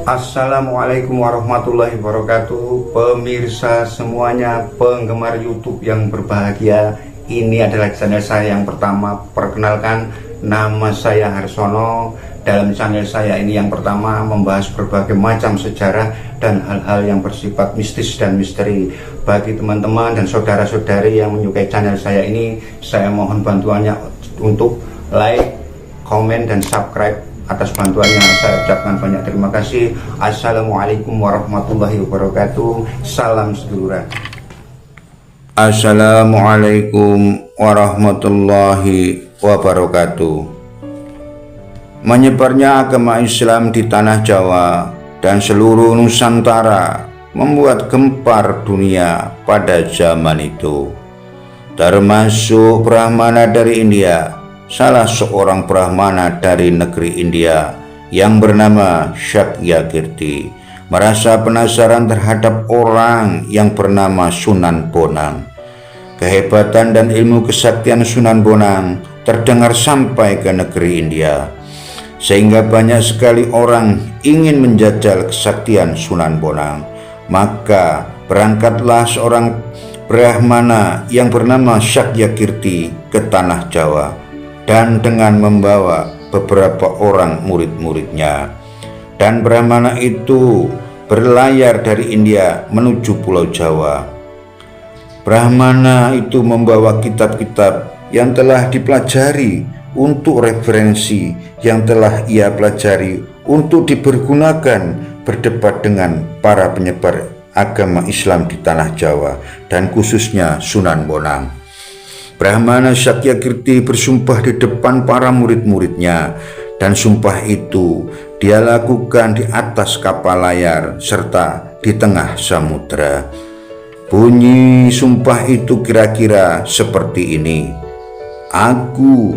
Assalamualaikum warahmatullahi wabarakatuh. Pemirsa semuanya, penggemar YouTube yang berbahagia, ini adalah channel saya yang pertama. Perkenalkan, nama saya Harsono. Dalam channel saya ini yang pertama membahas berbagai macam sejarah dan hal-hal yang bersifat mistis dan misteri. Bagi teman-teman dan saudara-saudari yang menyukai channel saya ini, saya mohon bantuannya untuk like, komen, dan subscribe. Atas bantuannya saya ucapkan banyak terima kasih. Assalamualaikum warahmatullahi wabarakatuh. Salam seduluran. Assalamualaikum warahmatullahi wabarakatuh. Menyebarnya agama Islam di tanah Jawa dan seluruh Nusantara membuat gempar dunia pada zaman itu, termasuk Brahmana dari India. Salah seorang Brahmana dari negeri India yang bernama Sakyakirti merasa penasaran terhadap orang yang bernama Sunan Bonang. Kehebatan dan ilmu kesaktian Sunan Bonang terdengar sampai ke negeri India, sehingga banyak sekali orang ingin menjajal kesaktian Sunan Bonang. Maka berangkatlah seorang Brahmana yang bernama Sakyakirti ke tanah Jawa, dan dengan membawa beberapa orang murid-muridnya. Dan Brahmana itu berlayar dari India menuju Pulau Jawa. Brahmana itu membawa kitab-kitab yang telah dipelajari untuk referensi yang telah ia pelajari untuk dipergunakan berdebat dengan para penyebar agama Islam di tanah Jawa dan khususnya Sunan Bonang. Brahmana Sakyakirti bersumpah di depan para murid-muridnya, dan sumpah itu dia lakukan di atas kapal layar serta di tengah samudera. Bunyi sumpah itu kira-kira seperti ini: Aku,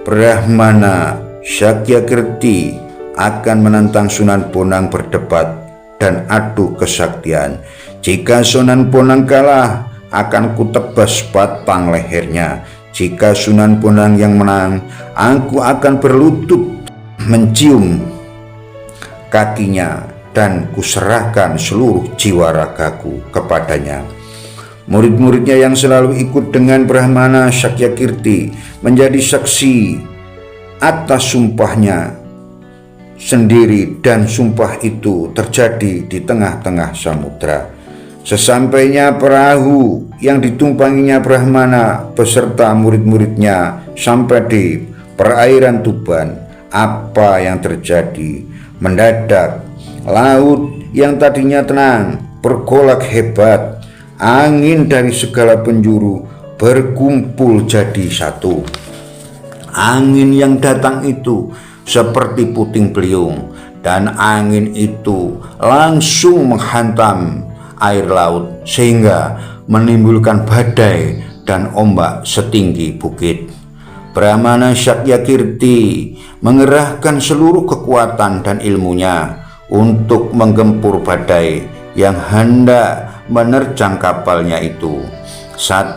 Brahmana Sakyakirti, akan menantang Sunan Bonang berdebat dan adu kesaktian. Jika Sunan Bonang kalah, akan kutebas batang lehernya. Jika Sunan Bonang yang menang, aku akan berlutut mencium kakinya dan kuserahkan seluruh jiwa ragaku kepadanya. Murid-muridnya yang selalu ikut dengan Brahmana Sakyakirti menjadi saksi atas sumpahnya sendiri, dan sumpah itu terjadi di tengah-tengah samudera. Sesampainya perahu yang ditumpanginya Brahmana beserta murid-muridnya sampai di perairan Tuban, apa yang terjadi? Mendadak laut yang tadinya tenang bergolak hebat. Angin dari segala penjuru berkumpul jadi satu. Angin yang datang itu seperti puting beliung, dan angin itu langsung menghantam air laut sehingga menimbulkan badai dan ombak setinggi bukit. Brahmana Sakyakirti mengerahkan seluruh kekuatan dan ilmunya untuk menggempur badai yang hendak menerjang kapalnya itu. 1,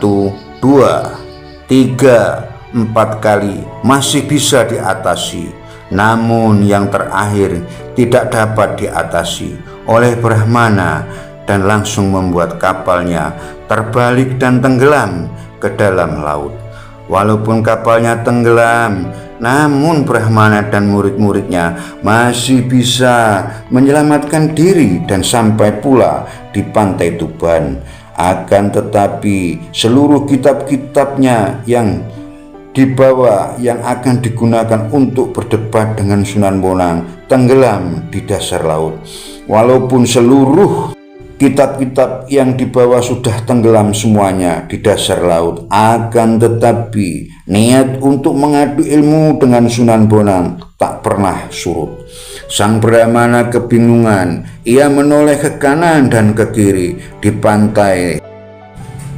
2, 3, 4 kali masih bisa diatasi, namun yang terakhir tidak dapat diatasi oleh Brahmana dan langsung membuat kapalnya terbalik dan tenggelam ke dalam laut. Walaupun kapalnya tenggelam, namun Brahmana dan murid-muridnya masih bisa menyelamatkan diri dan sampai pula di pantai Tuban. Akan tetapi seluruh kitab-kitabnya yang dibawa yang akan digunakan untuk berdebat dengan Sunan Bonang tenggelam di dasar laut. Walaupun seluruh kitab-kitab yang dibawa sudah tenggelam semuanya di dasar laut, akan tetapi niat untuk mengadu ilmu dengan Sunan Bonang tak pernah surut. Sang Brahmana kebingungan. Ia menoleh ke kanan dan ke kiri. Di pantai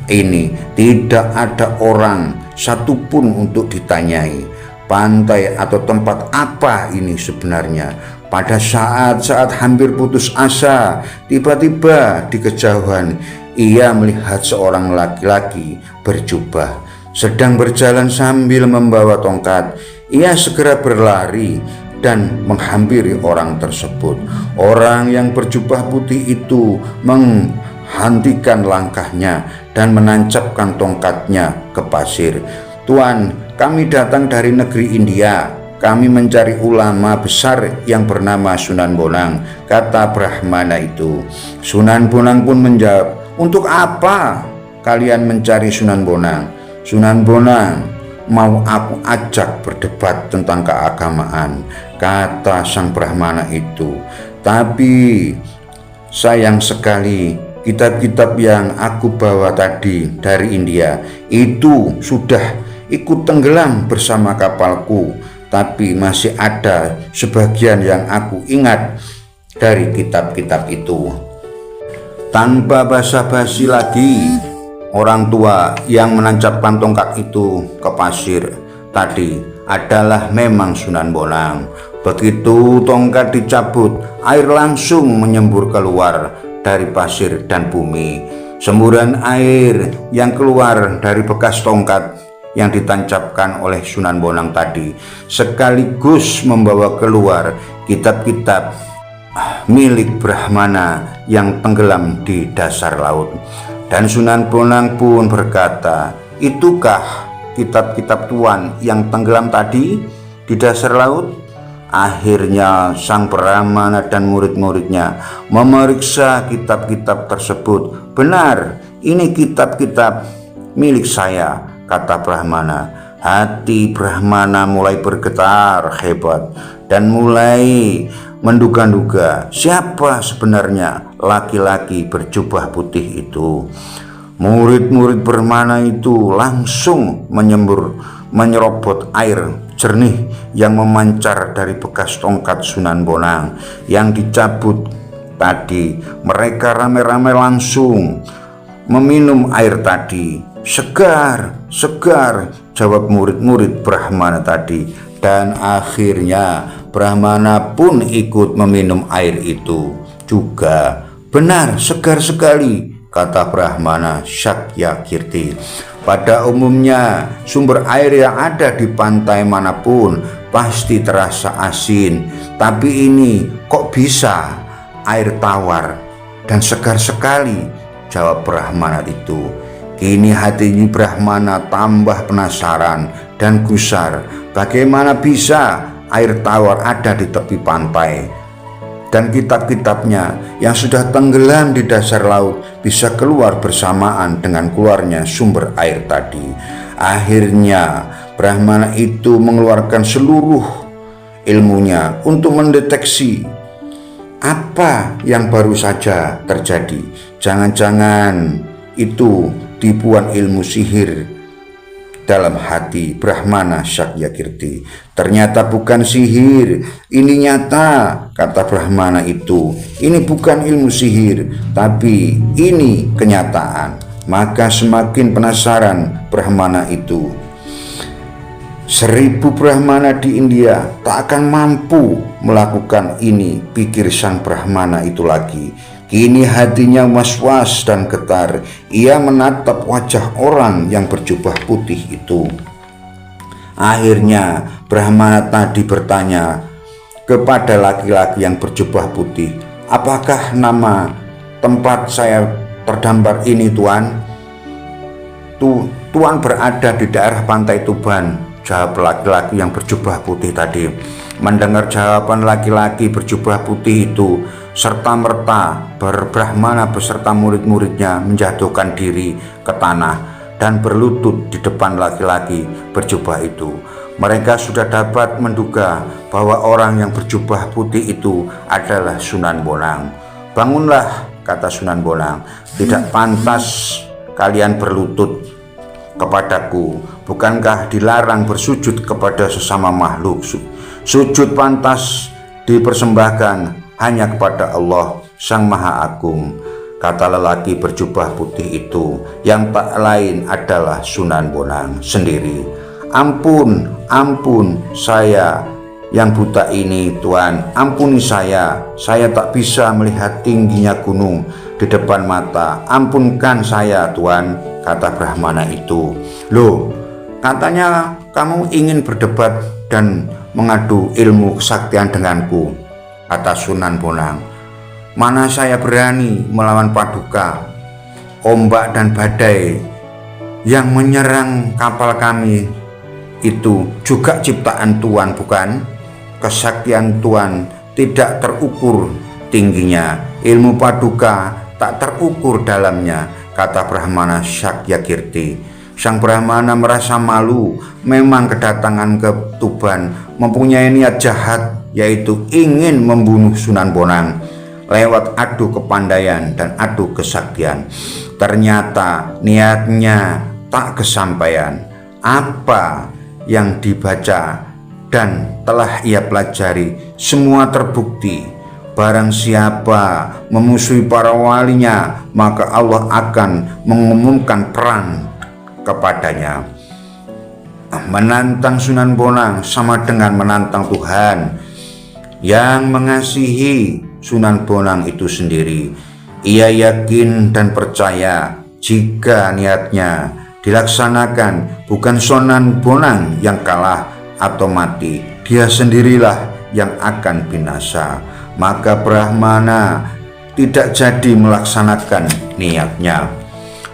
ini tidak ada orang satupun untuk ditanyai. Pantai atau tempat apa ini sebenarnya? Pada saat hampir putus asa, tiba-tiba di kejauhan ia melihat seorang laki-laki berjubah sedang berjalan sambil membawa tongkat. Ia segera berlari dan menghampiri orang tersebut. Orang yang berjubah putih itu menghentikan langkahnya dan menancapkan tongkatnya ke pasir. "Tuan, kami datang dari negeri India. Kami mencari ulama besar yang bernama Sunan Bonang," kata Brahmana itu. Sunan Bonang pun menjawab, "Untuk apa kalian mencari Sunan Bonang?" "Sunan Bonang mau aku ajak berdebat tentang keagamaan," kata sang Brahmana itu. "Tapi sayang sekali, kitab-kitab yang aku bawa tadi dari India itu sudah ikut tenggelam bersama kapalku. Tapi masih ada sebagian yang aku ingat dari kitab-kitab itu." Tanpa basa-basi lagi, orang tua yang menancapkan tongkat itu ke pasir tadi adalah memang Sunan Bonang. Begitu tongkat dicabut, air langsung menyembur keluar dari pasir dan bumi. Semburan air yang keluar dari bekas tongkat yang ditancapkan oleh Sunan Bonang tadi sekaligus membawa keluar kitab-kitab milik Brahmana yang tenggelam di dasar laut. Dan Sunan Bonang pun berkata, "Itukah kitab-kitab Tuan yang tenggelam tadi di dasar laut?" Akhirnya sang Brahmana dan murid-muridnya memeriksa kitab-kitab tersebut. "Benar, ini kitab-kitab milik saya," kata Brahmana. Hati Brahmana mulai bergetar hebat dan mulai menduga-duga siapa sebenarnya laki-laki berjubah putih itu. Murid-murid Brahmana itu langsung menyerobot air jernih yang memancar dari bekas tongkat Sunan Bonang yang dicabut tadi. Mereka rame-rame langsung meminum air tadi. "Segar, segar," jawab murid-murid Brahmana tadi. Dan akhirnya Brahmana pun ikut meminum air itu juga. "Benar, segar sekali," kata Brahmana Sakyakirti. Pada umumnya sumber air yang ada di pantai manapun pasti terasa asin, tapi ini kok bisa air tawar dan segar sekali, jawab Brahmana itu. Kini hati Brahmana tambah penasaran dan gusar, bagaimana bisa air tawar ada di tepi pantai dan kitab-kitabnya yang sudah tenggelam di dasar laut bisa keluar bersamaan dengan keluarnya sumber air tadi. Akhirnya Brahmana itu mengeluarkan seluruh ilmunya untuk mendeteksi apa yang baru saja terjadi. Jangan-jangan itu tipuan ilmu sihir dalam hati Brahmana Sakyakirti. Ternyata bukan sihir, ini nyata, kata Brahmana itu. Ini bukan ilmu sihir, tapi ini kenyataan. Maka semakin penasaran Brahmana itu. 1000 Brahmana di India tak akan mampu melakukan ini, pikir sang Brahmana itu lagi. Kini hatinya was-was dan getar. Ia menatap wajah orang yang berjubah putih itu. Akhirnya Brahmana tadi bertanya kepada laki-laki yang berjubah putih, apakah nama tempat saya terdampar ini, Tuan? Tuan berada di daerah pantai Tuban, jawab laki-laki yang berjubah putih tadi. Mendengar jawaban laki-laki berjubah putih itu, serta-merta Brahmana beserta murid-muridnya menjatuhkan diri ke tanah dan berlutut di depan laki-laki berjubah itu. Mereka sudah dapat menduga bahwa orang yang berjubah putih itu adalah Sunan Bonang. Bangunlah, kata Sunan Bonang, tidak pantas kalian berlutut kepadaku. Bukankah dilarang bersujud kepada sesama makhluk? Sujud pantas dipersembahkan hanya kepada Allah Sang Maha Agung, kata lelaki berjubah putih itu, yang tak lain adalah Sunan Bonang sendiri. Ampun, ampun, saya yang buta ini, Tuan, ampuni saya tak bisa melihat tingginya gunung di depan mata. Ampunkan saya, Tuan, kata Brahmana itu. Loh, katanya kamu ingin berdebat dan mengadu ilmu kesaktian denganku, kata Sunan Bonang. Mana saya berani melawan Paduka. Ombak dan badai yang menyerang kapal kami itu juga ciptaan Tuhan, bukan? Kesaktian Tuhan tidak terukur tingginya, ilmu Paduka tak terukur dalamnya, kata Brahmana Sakyakirti. Sang Brahmana merasa malu, memang kedatangan ke Tuban mempunyai niat jahat, yaitu ingin membunuh Sunan Bonang lewat adu kepandaian dan adu kesaktian. Ternyata niatnya tak kesampaian. Apa yang dibaca dan telah ia pelajari semua terbukti. Barang siapa memusuhi para walinya, maka Allah akan mengumumkan perang kepadanya. Menantang Sunan Bonang sama dengan menantang Tuhan yang mengasihi Sunan Bonang itu sendiri. Ia yakin dan percaya jika niatnya dilaksanakan, bukan Sunan Bonang yang kalah atau mati, dia sendirilah yang akan binasa. Maka Brahmana tidak jadi melaksanakan niatnya,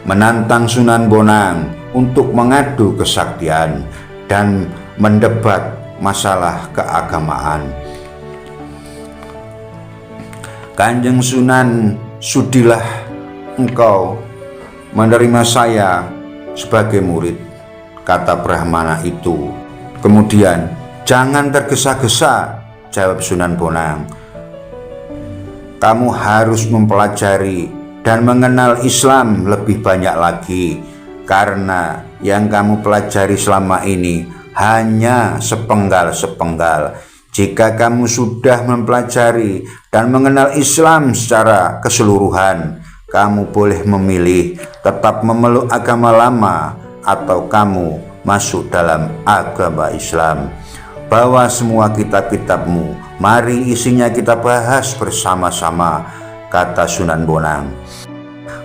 menantang Sunan Bonang untuk mengadu kesaktian dan mendebat masalah keagamaan. Kanjeng Sunan, sudilah engkau menerima saya sebagai murid, kata Brahmana itu. Kemudian, jangan tergesa-gesa, jawab Sunan Bonang. Kamu harus mempelajari dan mengenal Islam lebih banyak lagi, karena yang kamu pelajari selama ini hanya sepenggal-sepenggal. Jika kamu sudah mempelajari dan mengenal Islam secara keseluruhan, kamu boleh memilih tetap memeluk agama lama atau kamu masuk dalam agama Islam. Bawa semua kitab-kitabmu, mari isinya kita bahas bersama-sama, kata Sunan Bonang.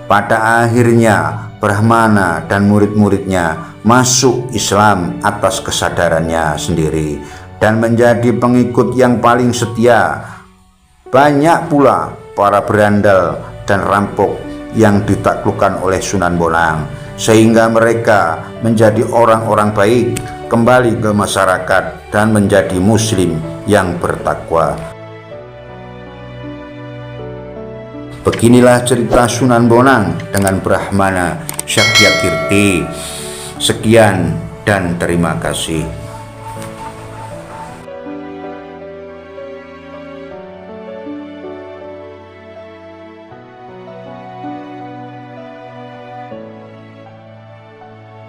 Pada akhirnya Brahmana dan murid-muridnya masuk Islam atas kesadarannya sendiri dan menjadi pengikut yang paling setia. Banyak pula para berandal dan rampok yang ditaklukkan oleh Sunan Bonang, sehingga mereka menjadi orang-orang baik, kembali ke masyarakat dan menjadi muslim yang bertakwa. Beginilah cerita Sunan Bonang dengan Brahmana Sakyakirti. Sekian dan terima kasih.